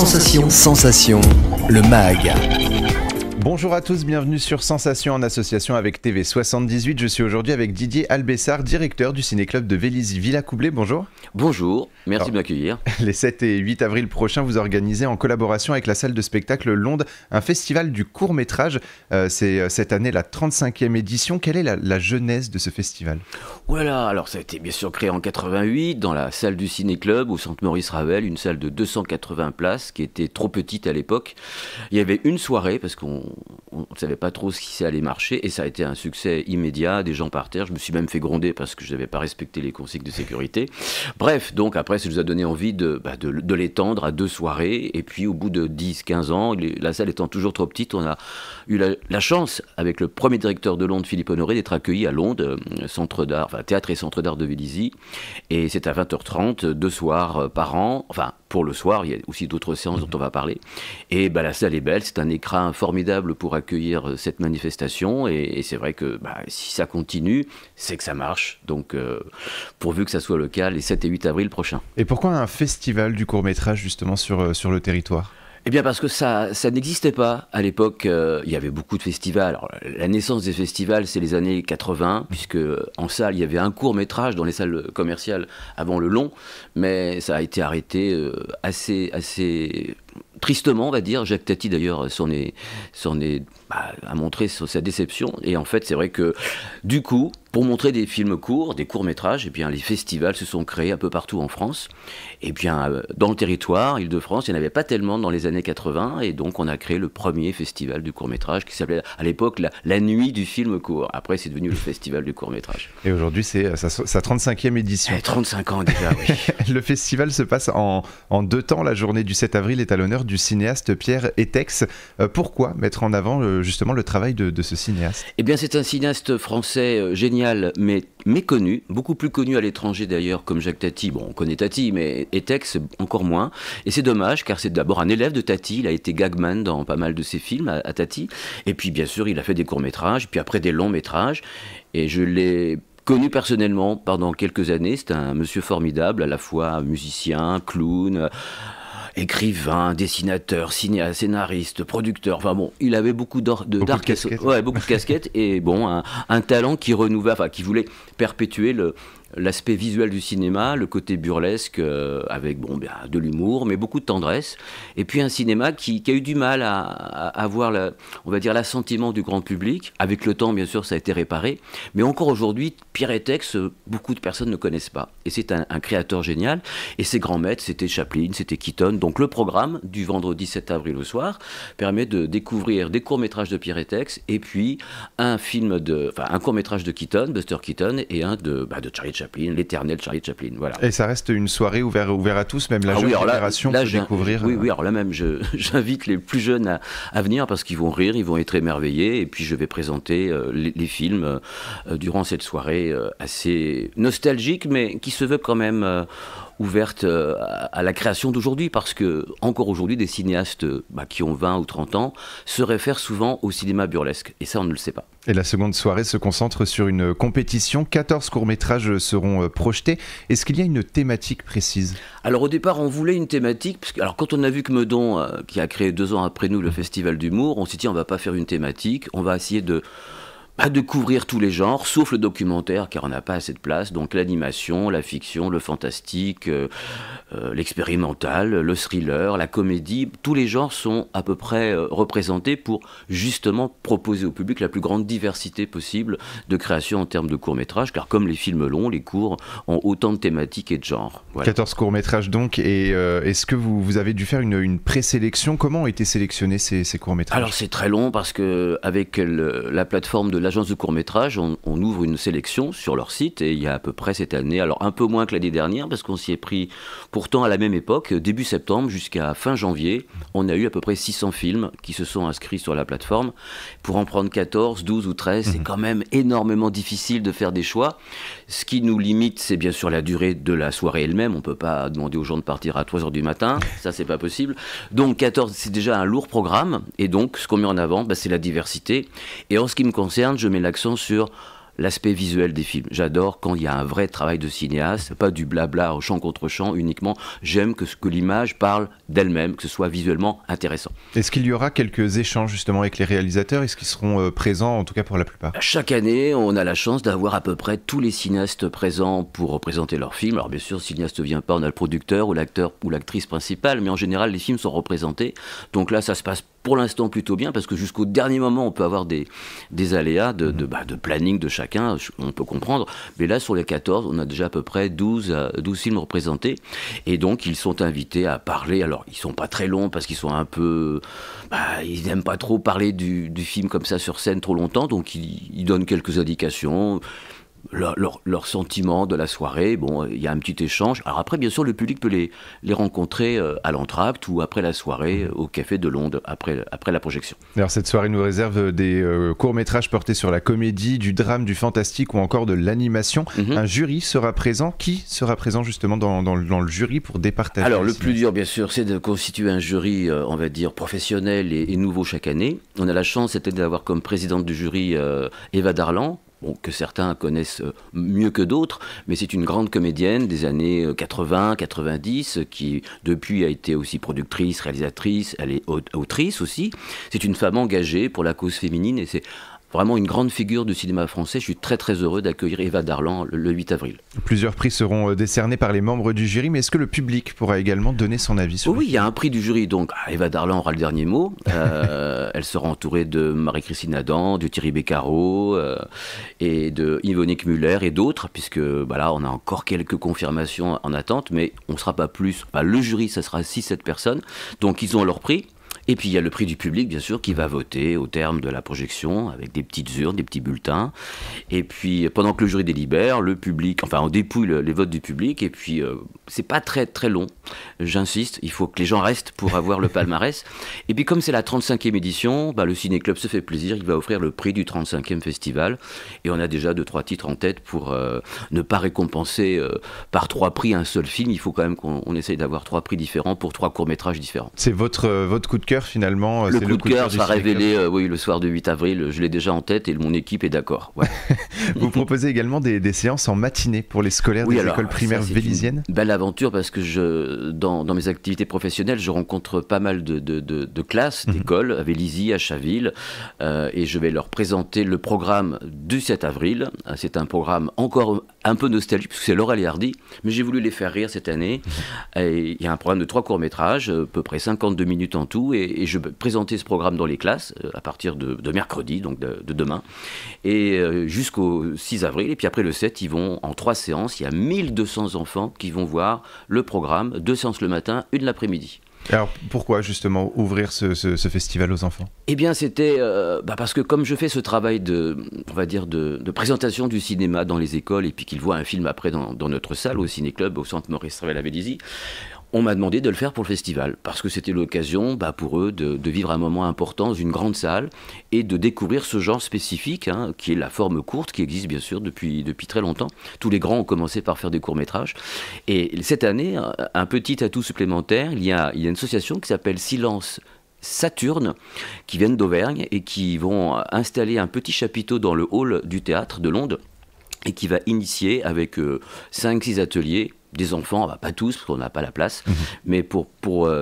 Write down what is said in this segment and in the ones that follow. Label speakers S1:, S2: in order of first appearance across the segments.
S1: Sensation, le MAG.
S2: Bonjour à tous, bienvenue sur Sensation en association avec TV78. Je suis aujourd'hui avec Didier Albessard, directeur du ciné-club de Vélizy-Villacoublay. Bonjour.
S3: Bonjour, merci de m'accueillir.
S2: Les 7 et 8 avril prochains, vous organisez en collaboration avec la salle de spectacle Londe un festival du court-métrage. C'est cette année la 35e édition. Quelle est la genèse de ce festival ?
S3: Voilà, alors ça a été bien sûr créé en 88 dans la salle du ciné-club au centre Maurice Ravel, une salle de 280 places qui était trop petite à l'époque. Il y avait une soirée parce qu'on ne savait pas trop ce qui ça allait marcher et ça a été un succès immédiat, des gens par terre. Je me suis même fait gronder parce que je n'avais pas respecté les consignes de sécurité. Bref, donc après ça nous a donné envie de l'étendre à 2 soirées et puis au bout de 10-15 ans, la salle étant toujours trop petite, on a eu la chance avec le premier directeur de Londe, Philippe Honoré, d'être accueilli à Londe, centre d'art, enfin théâtre et centre d'art de Vélizy, et c'est à 20h30, 2 soirs par an, enfin pour le soir, il y a aussi d'autres séances dont on va parler, et la salle est belle, c'est un écran formidable pour accueillir cette manifestation, et c'est vrai que si ça continue, c'est que ça marche, donc pourvu que ça soit le cas les 7 et 8 avril prochains.
S2: Et pourquoi un festival du court-métrage justement sur le territoire ?
S3: Eh bien parce que ça n'existait pas à l'époque, il y avait beaucoup de festivals. Alors, la naissance des festivals, c'est les années 80, puisque en salle, il y avait un court-métrage dans les salles commerciales avant le long, mais ça a été arrêté assez tristement, on va dire. Jacques Tati, d'ailleurs, a montré sa déception. Et en fait, c'est vrai que, du coup, pour montrer des films courts, des courts-métrages, eh bien, les festivals se sont créés un peu partout en France. Et bien, dans le territoire, Île-de-France, il n'y en avait pas tellement dans les années 80. Et donc, on a créé le premier festival du court-métrage qui s'appelait, à l'époque, la nuit du film court. Après, c'est devenu le festival du court-métrage.
S2: Et aujourd'hui, c'est sa 35e édition.
S3: 35 ans déjà, oui.
S2: Le festival se passe en 2 temps. La journée du 7 avril est à l'honneur du cinéaste Pierre Étex. Pourquoi mettre en avant justement le travail de ce cinéaste ?
S3: Eh bien, c'est un cinéaste français génial, mais méconnu, beaucoup plus connu à l'étranger d'ailleurs, comme Jacques Tati. Bon, on connaît Tati, mais Étex encore moins. Et c'est dommage, car c'est d'abord un élève de Tati. Il a été gagman dans pas mal de ses films à Tati. Et puis, bien sûr, il a fait des courts-métrages, puis après des longs-métrages. Et je l'ai connu personnellement pendant quelques années. C'est un monsieur formidable, à la fois musicien, clown, écrivain, dessinateur, cinéaste, scénariste, producteur. Enfin bon, il avait beaucoup beaucoup de casquettes et bon, un talent qui renouvelait, enfin qui voulait perpétuer l'aspect visuel du cinéma, le côté burlesque avec de l'humour, mais beaucoup de tendresse. Et puis un cinéma qui a eu du mal à avoir, on va dire, l'assentiment du grand public. Avec le temps, bien sûr, ça a été réparé. Mais encore aujourd'hui, Pierre Étex, beaucoup de personnes ne connaissent pas. Et c'est un créateur génial. Et ses grands maîtres, c'était Chaplin, c'était Keaton. Donc le programme du vendredi 7 avril au soir permet de découvrir des courts-métrages de Pierre Étex et puis un court-métrage de Keaton, Buster Keaton, et un de Charlie Chaplin, l'éternel Charlie Chaplin, voilà.
S2: Et ça reste une soirée ouverte à tous, même la jeune génération peut découvrir.
S3: Oui, alors là même, j'invite les plus jeunes à venir parce qu'ils vont rire, ils vont être émerveillés, et puis je vais présenter les films durant cette soirée assez nostalgique, mais qui se veut quand même ouverte à la création d'aujourd'hui, parce que encore aujourd'hui, des cinéastes qui ont 20 ou 30 ans se réfèrent souvent au cinéma burlesque, et ça on ne le sait pas.
S2: Et la seconde soirée se concentre sur une compétition. 14 courts-métrages seront projetés. Est-ce qu'il y a une thématique précise ?
S3: Alors au départ, on voulait une thématique, alors quand on a vu que Meudon, qui a créé 2 ans après nous le Festival d'humour, on s'est dit on va pas faire une thématique, on va essayer de couvrir tous les genres, sauf le documentaire, car on n'a pas assez de place. Donc l'animation, la fiction, le fantastique, l'expérimental, le thriller, la comédie, tous les genres sont à peu près représentés pour justement proposer au public la plus grande diversité possible de création en termes de courts-métrages, car comme les films longs, les courts ont autant de thématiques et de genres. Voilà.
S2: 14 courts-métrages donc, et est-ce que vous avez dû faire une présélection ? Comment ont été sélectionnés ces courts-métrages ?
S3: Alors c'est très long, parce qu'avec la plateforme de l'agence de court-métrage, on ouvre une sélection sur leur site, et il y a à peu près cette année, alors un peu moins que l'année dernière, parce qu'on s'y est pris pourtant à la même époque, début septembre jusqu'à fin janvier, on a eu à peu près 600 films qui se sont inscrits sur la plateforme. Pour en prendre 14, 12 ou 13, c'est quand même énormément difficile de faire des choix. Ce qui nous limite, c'est bien sûr la durée de la soirée elle-même. On ne peut pas demander aux gens de partir à 3h du matin, ça c'est pas possible. Donc 14, c'est déjà un lourd programme, et donc ce qu'on met en avant, c'est la diversité. Et en ce qui me concerne, je mets l'accent sur l'aspect visuel des films. J'adore quand il y a un vrai travail de cinéaste, pas du blabla au champ contre champ uniquement. J'aime que l'image parle d'elle-même, que ce soit visuellement intéressant.
S2: Est-ce qu'il y aura quelques échanges justement avec les réalisateurs? Est-ce qu'ils seront présents, en tout cas pour la plupart?
S3: Chaque année, on a la chance d'avoir à peu près tous les cinéastes présents pour représenter leur film. Alors bien sûr, le cinéaste ne vient pas, on a le producteur ou l'acteur ou l'actrice principale, mais en général, les films sont représentés. Donc là, ça se passe pour l'instant plutôt bien, parce que jusqu'au dernier moment, on peut avoir des aléas de planning de chacun, on peut comprendre. Mais là, sur les 14, on a déjà à peu près 12 films représentés. Et donc, ils sont invités à parler. Alors, ils ne sont pas très longs, parce qu'ils sont un peu... ils n'aiment pas trop parler du film comme ça sur scène trop longtemps. Donc, ils donnent quelques indications. Leur sentiment de la soirée, bon, il y a un petit échange. Alors après, bien sûr, le public peut les rencontrer à l'entracte ou après la soirée au Café de Londres, après la projection.
S2: Alors cette soirée nous réserve des courts-métrages portés sur la comédie, du drame, du fantastique ou encore de l'animation. Un jury sera présent. Qui sera présent justement dans le jury pour départager?
S3: Alors le plus dur, bien sûr, c'est de constituer un jury, on va dire, professionnel et nouveau chaque année. On a la chance cette année d'avoir comme présidente du jury Eva Darlan, bon, que certains connaissent mieux que d'autres, mais c'est une grande comédienne des années 80, 90, qui depuis a été aussi productrice, réalisatrice, elle est autrice aussi. C'est une femme engagée pour la cause féminine et c'est vraiment une grande figure du cinéma français. Je suis très très heureux d'accueillir Eva Darlan le 8 avril. Plusieurs prix seront décernés par les membres du jury, mais est-ce que le public pourra également donner son avis sur
S2: Oui,
S3: il y a un prix du jury, donc Eva Darlan aura le dernier mot. Elle sera entourée de Marie-Christine Adam, de Thierry Beccaro et de Yvonique Muller et d'autres, puisque là on a encore quelques confirmations en attente, mais on ne sera pas plus. Le jury, ça sera 6-7 personnes, donc ils ont leur prix. Et puis il y a le prix du public, bien sûr, qui va voter au terme de la projection avec des petites urnes, des petits bulletins. Et puis pendant que le jury délibère, le public, on dépouille les votes du public. Et puis c'est pas très très long. J'insiste, il faut que les gens restent pour avoir le palmarès. Et puis comme c'est la 35e édition, le Ciné-Club se fait plaisir. Il va offrir le prix du 35e festival. Et on a déjà 2-3 titres en tête pour ne pas récompenser par 3 prix un seul film. Il faut quand même qu'on essaye d'avoir 3 prix différents pour 3 courts-métrages différents.
S2: C'est votre coup de cœur finalement?
S3: Le coup de cœur sera révélé le soir du 8 avril. Je l'ai déjà en tête et mon équipe est d'accord. Ouais.
S2: Vous proposez également des séances en matinée pour les scolaires des écoles primaires vélisiennes?
S3: Une belle aventure parce que dans mes activités professionnelles, je rencontre pas mal de classes, d'écoles à Vélizy, à Chaville, et je vais leur présenter le programme du 7 avril. C'est un programme encore un peu nostalgique parce que c'est Laurel et Hardy, mais j'ai voulu les faire rire cette année. Et il y a un programme de 3 courts-métrages, à peu près 52 minutes en tout, et je vais présenter ce programme dans les classes à partir de mercredi, donc de demain, et jusqu'au 6 avril. Et puis après le 7, ils vont en 3 séances. Il y a 1200 enfants qui vont voir le programme, 2 séances le matin, 1 l'après-midi.
S2: Alors pourquoi justement ouvrir ce festival aux enfants?
S3: Eh bien c'était parce que comme je fais ce travail de présentation du cinéma dans les écoles et puis qu'ils voient un film après dans notre salle au Ciné-Club, au Centre Maurice Ravel à Vélizy, on m'a demandé de le faire pour le festival, parce que c'était l'occasion pour eux de vivre un moment important dans une grande salle et de découvrir ce genre spécifique, qui est la forme courte, qui existe bien sûr depuis très longtemps. Tous les grands ont commencé par faire des courts-métrages. Et cette année, un petit atout supplémentaire, il y a une association qui s'appelle Silence Saturne, qui viennent d'Auvergne et qui vont installer un petit chapiteau dans le hall du théâtre de Londres et qui va initier avec 5-6 ateliers des enfants, pas tous parce qu'on n'a pas la place, mais pour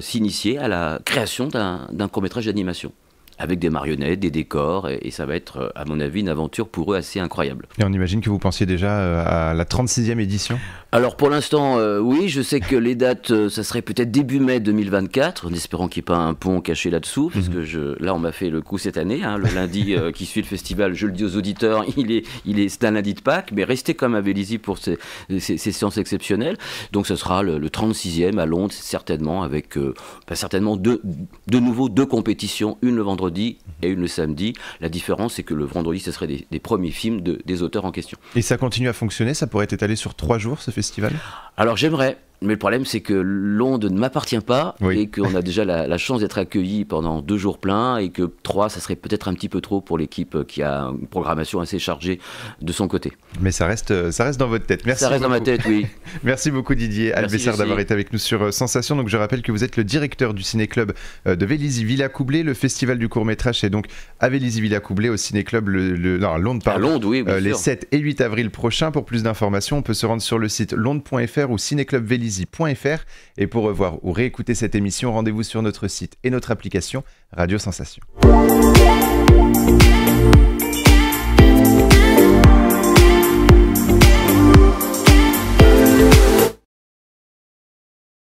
S3: s'initier à la création d'un court-métrage d'animation avec des marionnettes, des décors, et ça va être, à mon avis, une aventure pour eux assez incroyable.
S2: Et on imagine que vous pensiez déjà à la 36e édition?
S3: Alors pour l'instant, oui, je sais que les dates, ça serait peut-être début mai 2024, en espérant qu'il n'y ait pas un pont caché là-dessous, parce que là on m'a fait le coup cette année, le lundi qui suit le festival, je le dis aux auditeurs, c'est un lundi de Pâques, mais restez comme à Vélizy pour ces séances exceptionnelles. Donc ce sera le 36e à Londres, certainement, avec certainement de nouveau 2 compétitions, une le vendredi et une le samedi. La différence, c'est que le vendredi, ce serait des premiers films des auteurs en question.
S2: Et ça continue à fonctionner? Ça pourrait être étalé sur 3 jours, ce festival?
S3: Alors j'aimerais, Mais le problème, c'est que Londres ne m'appartient pas et qu'on a déjà la chance d'être accueilli pendant 2 jours pleins et que 3, ça serait peut-être un petit peu trop pour l'équipe qui a une programmation assez chargée de son côté.
S2: Mais ça reste dans votre tête. Merci.
S3: Ça reste
S2: beaucoup.
S3: Dans ma tête, oui.
S2: Merci beaucoup Didier Albessard d'avoir été avec nous sur Sensation. Donc je rappelle que vous êtes le directeur du ciné-club de Vélizy-Villacoublay. Le festival du court-métrage est donc à Vélizy-Villacoublay au ciné-club à Londres,
S3: à Londres, oui,
S2: les 7 et 8 avril prochains. Pour plus d'informations, on peut se rendre sur le site londres.fr ou cinéclubvélizy.fr. Et pour revoir ou réécouter cette émission, rendez-vous sur notre site et notre application Radio Sensation.